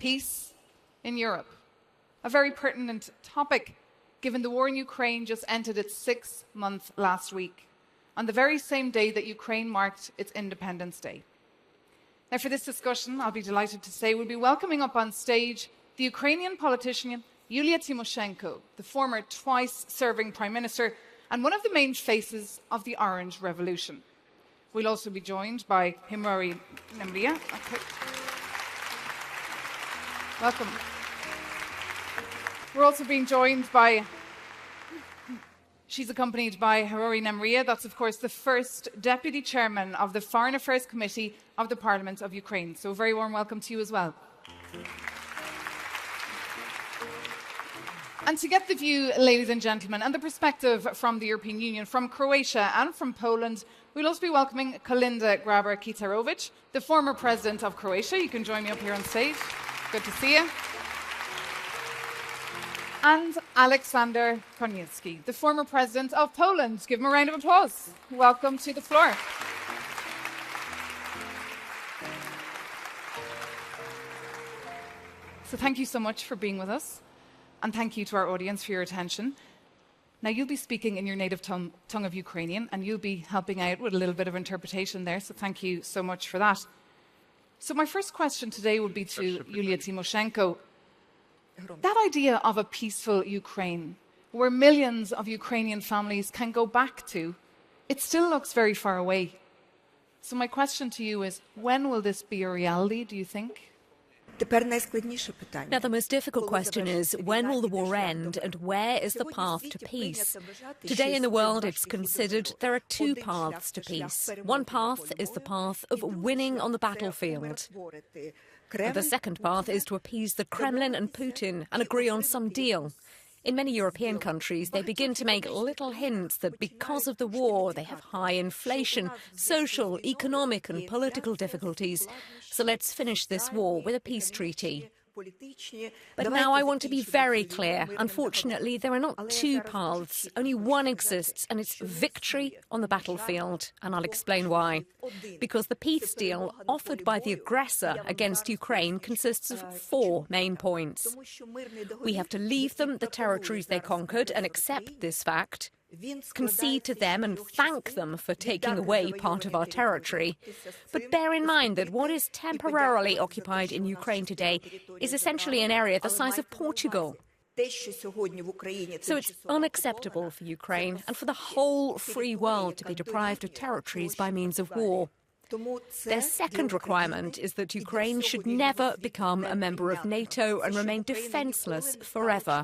peace in Europe. A very pertinent topic, given the war in Ukraine just entered its 6th month last week, on the very same day that Ukraine marked its Independence Day. Now, for this discussion, I'll be delighted to say we'll be welcoming up on stage the Ukrainian politician Yulia Tymoshenko, the former twice-serving Prime Minister and one of the main faces of the Orange Revolution. We'll also be joined by Himari Nemria. Welcome. We're also being joined by, she's accompanied by Himari Nemria. That's, of course, the first Deputy Chairman of the Foreign Affairs Committee of the Parliament of Ukraine. So a very warm welcome to you as well. And to get the view, ladies and gentlemen, and the perspective from the European Union, from Croatia and from Poland, we'll also be welcoming Kolinda Grabar-Kitarovic, the former President of Croatia. You can join me up here on stage. Good to see you. And Aleksander Koniecki, the former President of Poland. Give him a round of applause. Welcome to the floor. So thank you so much for being with us. And thank you to our audience for your attention. Now, you'll be speaking in your native tongue of Ukrainian, and you'll be helping out with a little bit of interpretation there, so thank you so much for that. So my first question today would be to Yulia Tymoshenko. That idea of a peaceful Ukraine, where millions of Ukrainian families can go back to, it still looks very far away. So my question to you is, when will this be a reality, do you think? Now, the most difficult question is, when will the war end and where is the path to peace? Today in the world, it's considered there are two paths to peace. One path is the path of winning on the battlefield. The second path is to appease the Kremlin and Putin and agree on some deal. In many European countries, they begin to make little hints that because of the war, they have high inflation, social, economic and political difficulties. So let's finish this war with a peace treaty. But now I want to be very clear. Unfortunately, there are not two paths. Only one exists, and it's victory on the battlefield. And I'll explain why. Because the peace deal offered by the aggressor against Ukraine consists of 4 main points. We have to leave them the territories they conquered and accept this fact, concede to them and thank them for taking away part of our territory. But bear in mind that what is temporarily occupied in Ukraine today is essentially an area the size of Portugal. So it's unacceptable for Ukraine and for the whole free world to be deprived of territories by means of war. Their second requirement is that Ukraine should never become a member of NATO and remain defenseless forever.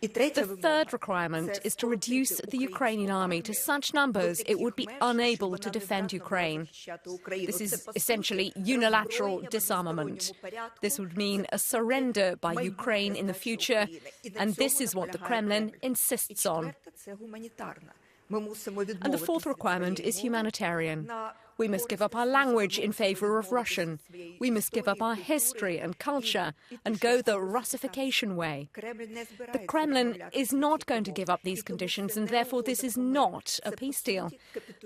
The third requirement is to reduce the Ukrainian army to such numbers it would be unable to defend Ukraine. This is essentially unilateral disarmament. This would mean a surrender by Ukraine in the future, and this is what the Kremlin insists on. And the fourth requirement is humanitarian. We must give up our language in favour of Russian. We must give up our history and culture and go the Russification way. The Kremlin is not going to give up these conditions, and therefore this is not a peace deal.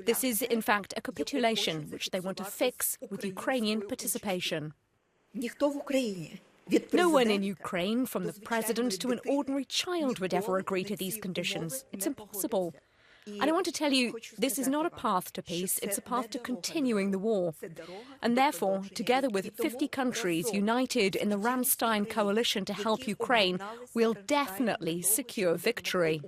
This is, in fact, a capitulation, which they want to fix with Ukrainian participation. No one in Ukraine, from the president to an ordinary child, would ever agree to these conditions. It's impossible. And I want to tell you, this is not a path to peace, it's a path to continuing the war. And therefore, together with 50 countries united in the Ramstein coalition to help Ukraine, we'll definitely secure victory.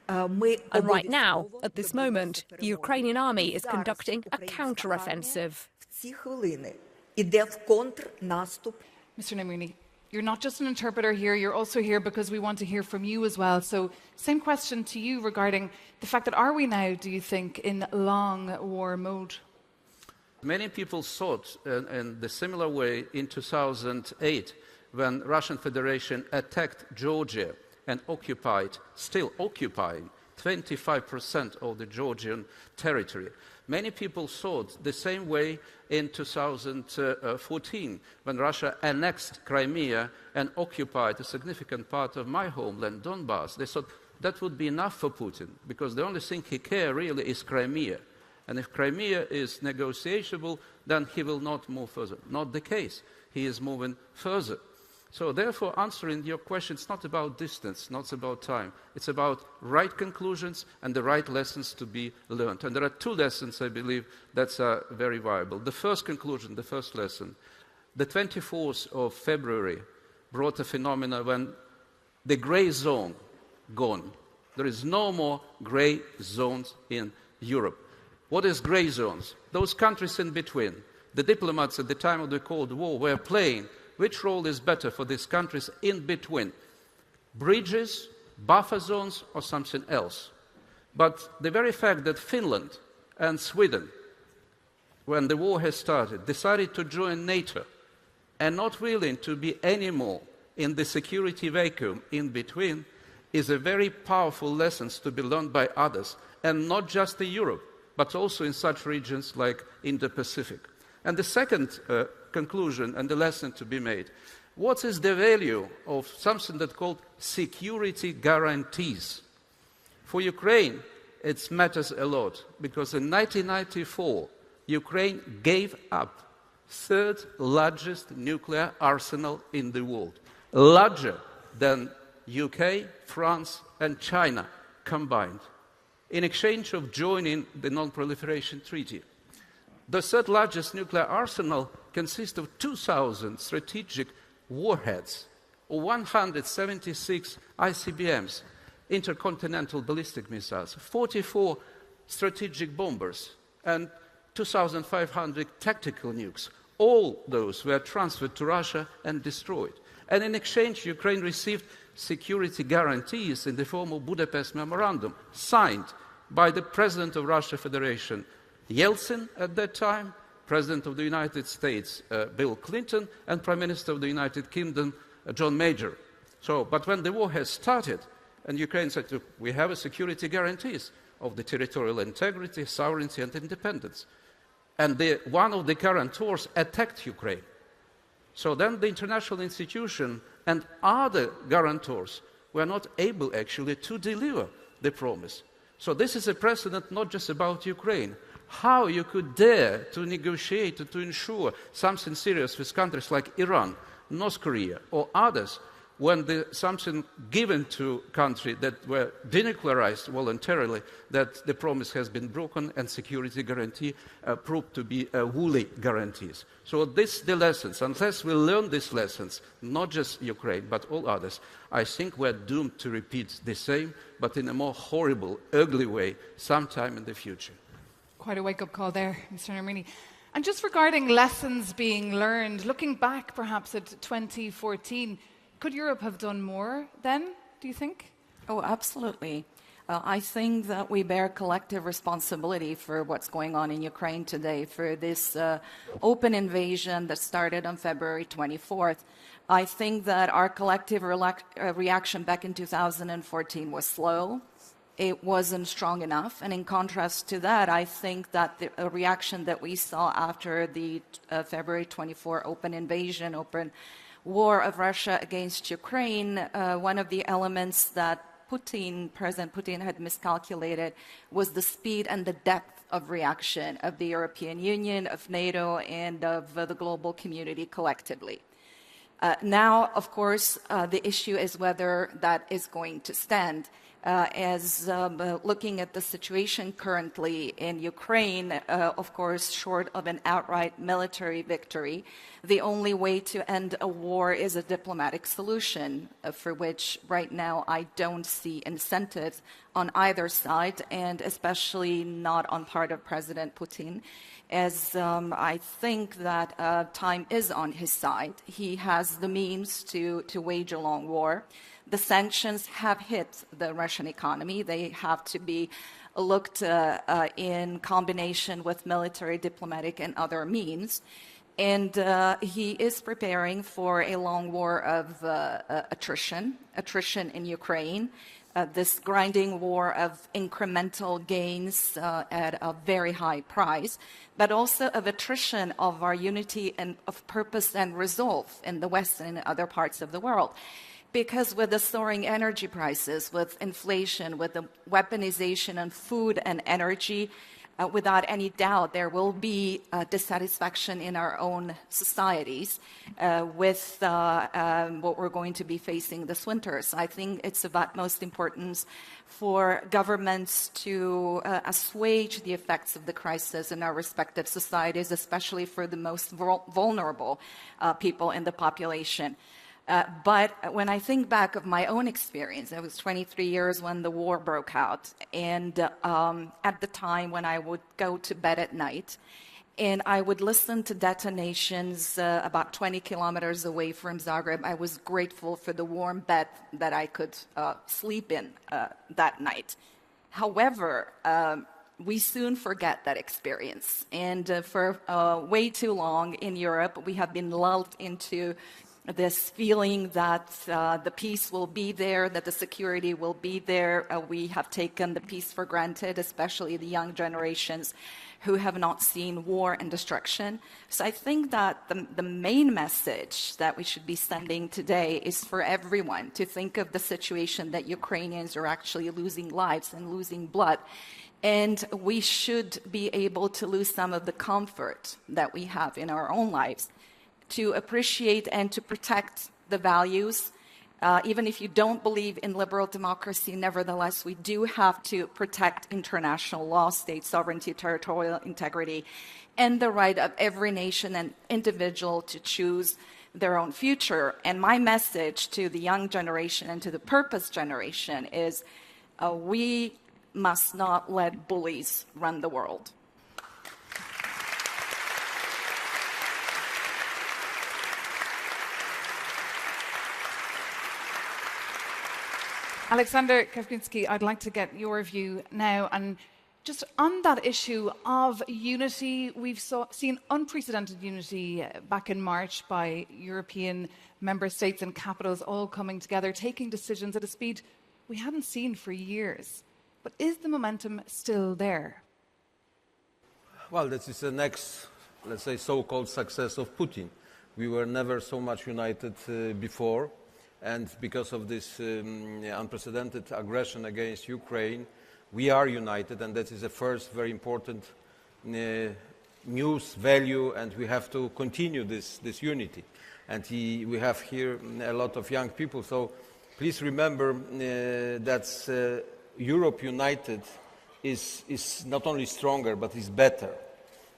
And right now, at this moment, the Ukrainian army is conducting a counter-offensive. Mr. Nemrini, you're not just an interpreter here, you're also here because we want to hear from you as well. So, same question to you regarding the fact that are we now, do you think, in long war mode? Many people thought in the similar way in 2008 when Russian Federation attacked Georgia and still occupying 25% of the Georgian territory. Many people thought the same way in 2014 when Russia annexed Crimea and occupied a significant part of my homeland, Donbass. They thought that would be enough for Putin because the only thing he cares really is Crimea. And if Crimea is negotiable, then he will not move further. Not the case. He is moving further. So therefore, answering your question, it's not about distance, not about time. It's about right conclusions and the right lessons to be learned. And there are two lessons, I believe, that are very viable. The first conclusion, the first lesson, the 24th of February brought a phenomena when the gray zone gone. There is no more gray zones in Europe. What is gray zones? Those countries in between. The diplomats at the time of the Cold War were playing which role is better for these countries in between. Bridges, buffer zones, or something else. But the very fact that Finland and Sweden, when the war has started, decided to join NATO and not willing to be anymore in the security vacuum in between is a very powerful lesson to be learned by others, and not just in Europe, but also in such regions like Indo-Pacific. And the second conclusion and the lesson to be made, what is the value of something that's called security guarantees? For Ukraine, it matters a lot, because in 1994, Ukraine gave up third largest nuclear arsenal in the world, larger than UK, France, and China combined, in exchange of joining the Non-Proliferation Treaty. The third largest nuclear arsenal consists of 2,000 strategic warheads, or 176 ICBMs, intercontinental ballistic missiles, 44 strategic bombers, and 2,500 tactical nukes. All those were transferred to Russia and destroyed. And in exchange, Ukraine received security guarantees in the form of Budapest Memorandum, signed by the President of Russia Federation, Yeltsin at that time, President of the United States, Bill Clinton, and Prime Minister of the United Kingdom, John Major. But when the war has started, and Ukraine said, look, we have a security guarantees of the territorial integrity, sovereignty, and independence. And one of the guarantors attacked Ukraine. So then the international institution and other guarantors were not able actually to deliver the promise. So this is a precedent not just about Ukraine. How you could dare to negotiate to ensure something serious with countries like Iran, North Korea, or others, when something given to countries that were denuclearized voluntarily, that the promise has been broken and security guarantee proved to be woolly guarantees. So this the lessons. Unless we learn these lessons, not just Ukraine, but all others, I think we're doomed to repeat the same, but in a more horrible, ugly way, sometime in the future. Quite a wake-up call there, Mr. Nermini. And just regarding lessons being learned, looking back perhaps at 2014, could Europe have done more then, do you think? Oh, absolutely. I think that we bear collective responsibility for what's going on in Ukraine today, for this open invasion that started on February 24th. I think that our collective reaction back in 2014 was slow. It wasn't strong enough. And in contrast to that, I think that the reaction that we saw after the February 24 open invasion, open war of Russia against Ukraine, one of the elements that President Putin had miscalculated was the speed and the depth of reaction of the European Union, of NATO, and of the global community collectively. Now, of course, the issue is whether that is going to stand. Looking at the situation currently in Ukraine, of course, short of an outright military victory, the only way to end a war is a diplomatic solution, for which right now I don't see incentives on either side, and especially not on part of President Putin, as I think that time is on his side. He has the means to wage a long war. The sanctions have hit the Russian economy. They have to be looked in combination with military, diplomatic, and other means. And he is preparing for a long war of attrition in Ukraine, this grinding war of incremental gains at a very high price, but also of attrition of our unity and of purpose and resolve in the West and in other parts of the world. Because with the soaring energy prices, with inflation, with the weaponization on food and energy, without any doubt, there will be dissatisfaction in our own societies with what we're going to be facing this winter. So I think it's of utmost importance for governments to assuage the effects of the crisis in our respective societies, especially for the most vulnerable people in the population. But when I think back of my own experience, I was 23 years when the war broke out. And at the time when I would go to bed at night, and I would listen to detonations about 20 kilometers away from Zagreb, I was grateful for the warm bed that I could sleep in that night. However, we soon forget that experience. And for way too long in Europe, we have been lulled into this feeling that the peace will be there, that the security will be there. We have taken the peace for granted, especially the young generations who have not seen war and destruction. So I think that the main message that we should be sending today is for everyone to think of the situation that Ukrainians are actually losing lives and losing blood. And we should be able to lose some of the comfort that we have in our own lives, to appreciate and to protect the values. Even if you don't believe in liberal democracy, nevertheless, we do have to protect international law, state sovereignty, territorial integrity, and the right of every nation and individual to choose their own future. And my message to the young generation and to the purpose generation is we must not let bullies run the world. Alexander Kevkinsky, I'd like to get your view now. And just on that issue of unity, we've seen unprecedented unity back in March by European member states and capitals all coming together, taking decisions at a speed we hadn't seen for years. But is the momentum still there? Well, this is the next, let's say, so-called success of Putin. We were never so much united before. And because of this unprecedented aggression against Ukraine, we are united, and that is the first very important news value, and we have to continue this unity. And we have here a lot of young people, so please remember that Europe united is not only stronger, but is better.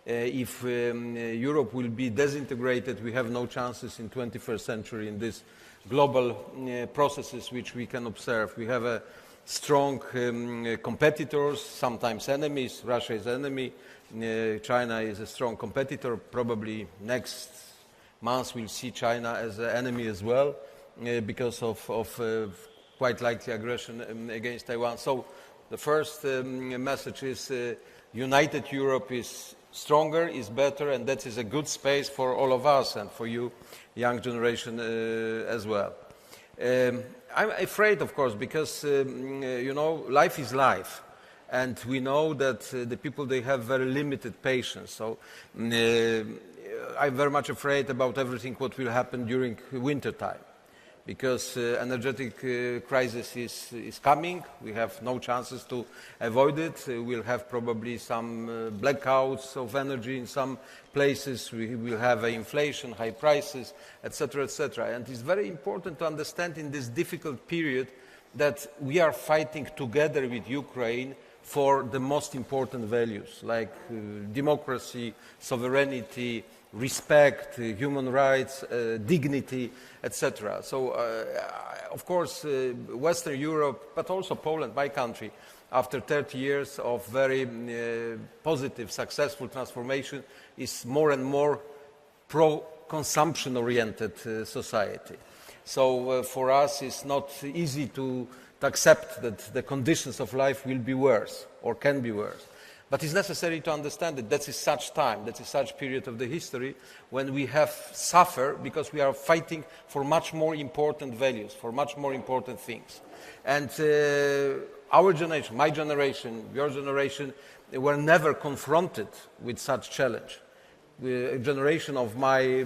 If Europe will be disintegrated, we have no chances in 21st century in this global processes which we can observe. We have strong competitors, sometimes enemies. Russia is enemy. China is a strong competitor. Probably next month we'll see China as an enemy as well because of quite likely aggression against Taiwan. So the first message is united Europe is stronger, is better, and that is a good space for all of us and for you, young generation as well. I'm afraid, of course, because, life is life. And we know that the people, they have very limited patience. So I'm very much afraid about everything what will happen during winter time. Because energetic crisis is coming. We have no chances to avoid it. We'll have probably some blackouts of energy in some places. We will have inflation, high prices, etc., etc. And it's very important to understand in this difficult period that we are fighting together with Ukraine for the most important values like democracy, sovereignty, respect, human rights, dignity, etc. So, of course, Western Europe, but also Poland, my country, after 30 years of very positive, successful transformation, is more and more pro-consumption-oriented society. So, for us, it's not easy to accept that the conditions of life will be worse or can be worse. But it's necessary to understand that that is such time, that is such period of the history when we have suffered because we are fighting for much more important values, for much more important things. And our generation, my generation, your generation, were never confronted with such challenge. A generation of my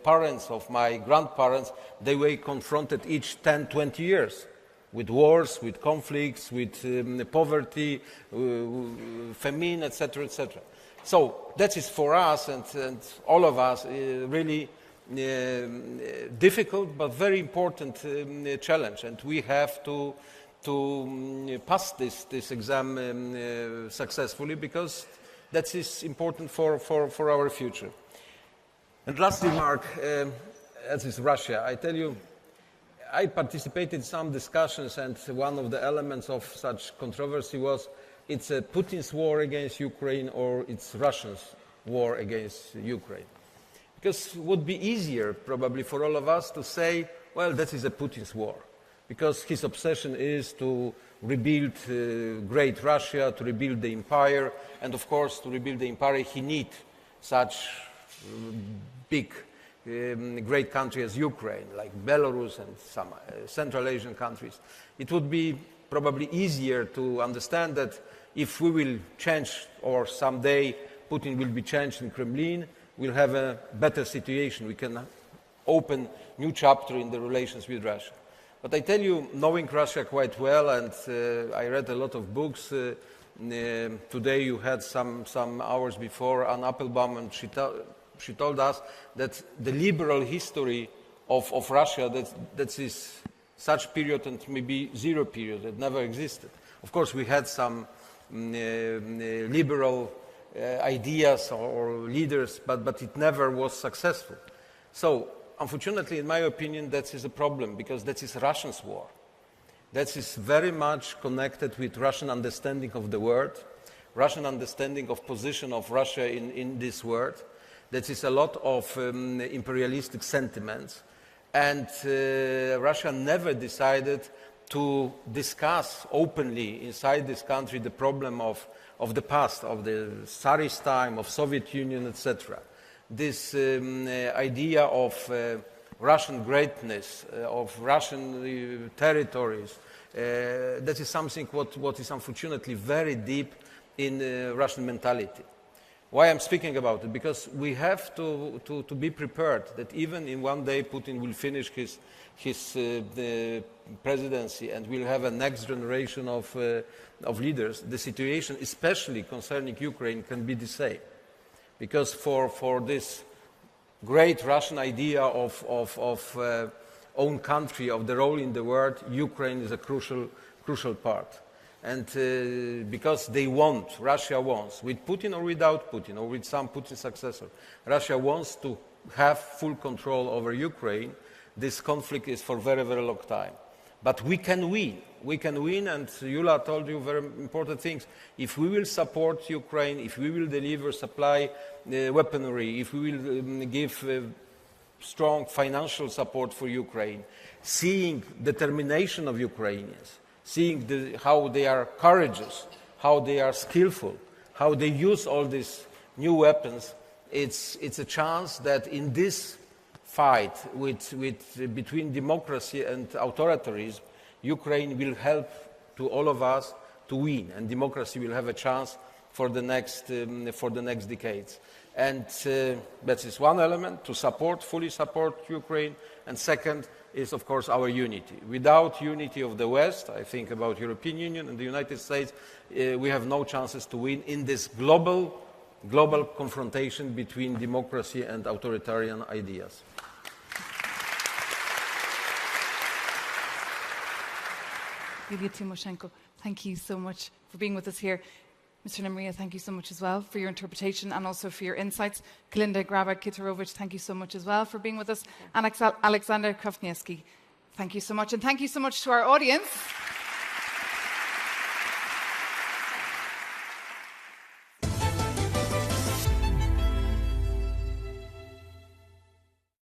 parents, of my grandparents, they were confronted each 10, 20 years with wars, with conflicts, with poverty, famine, etc., etc. So that is for us and all of us really difficult but very important challenge, and we have to pass this exam successfully, because that is important for our future. And last remark, as is Russia. I tell you, I participated in some discussions, and one of the elements of such controversy was, it's a Putin's war against Ukraine or it's Russia's war against Ukraine. Because it would be easier probably for all of us to say, well, that is a Putin's war, because his obsession is to rebuild great Russia, to rebuild the empire, and of course to rebuild the empire he needs such big great country as Ukraine, like Belarus and some Central Asian countries. It would be probably easier to understand that if we will change, or someday Putin will be changed in Kremlin, we'll have a better situation. We can open new chapter in the relations with Russia. But I tell you, knowing Russia quite well, and I read a lot of books. Today you had some hours before Anne Applebaum, and she told us that the liberal history of Russia, that is such period and maybe zero period, that never existed. Of course, we had some liberal ideas or leaders, but it never was successful. So, unfortunately, in my opinion, that is a problem, because that is Russia's war. That is very much connected with Russian understanding of the world, Russian understanding of position of Russia in this world. That is a lot of imperialistic sentiments, and Russia never decided to discuss openly inside this country the problem of the past, of the Tsarist time, of Soviet Union, etc. This idea of Russian greatness, of Russian territories, that is something what is unfortunately very deep in Russian mentality. Why I'm speaking about it? Because we have to be prepared that even in one day Putin will finish his the presidency, and we'll have a next generation of leaders. The situation, especially concerning Ukraine, can be the same. Because for this great Russian idea of own country, of the role in the world, Ukraine is a crucial part. And because they want, Russia wants, with Putin or without Putin, or with some Putin successor, Russia wants to have full control over Ukraine. This conflict is for a very, very long time. But we can win. We can win, and Yulia told you very important things. If we will support Ukraine, if we will deliver supply weaponry, if we will give strong financial support for Ukraine, seeing determination of Ukrainians, seeing how they are courageous, how they are skillful, how they use all these new weapons, it's a chance that in this fight between democracy and authoritarianism, Ukraine will help to all of us to win, and democracy will have a chance for the next decades. And that is one element, to fully support Ukraine, and second is, of course, our unity. Without unity of the West, I think about European Union and the United States, we have no chances to win in this global confrontation between democracy and authoritarian ideas. Yulia Tymoshenko, thank you so much for being with us here. Mr. Namaria, thank you so much as well for your interpretation and also for your insights. Kalinda Graba-Kitarovich, thank you so much as well for being with us. And Alexander Krafniewski, thank you so much. And thank you so much to our audience.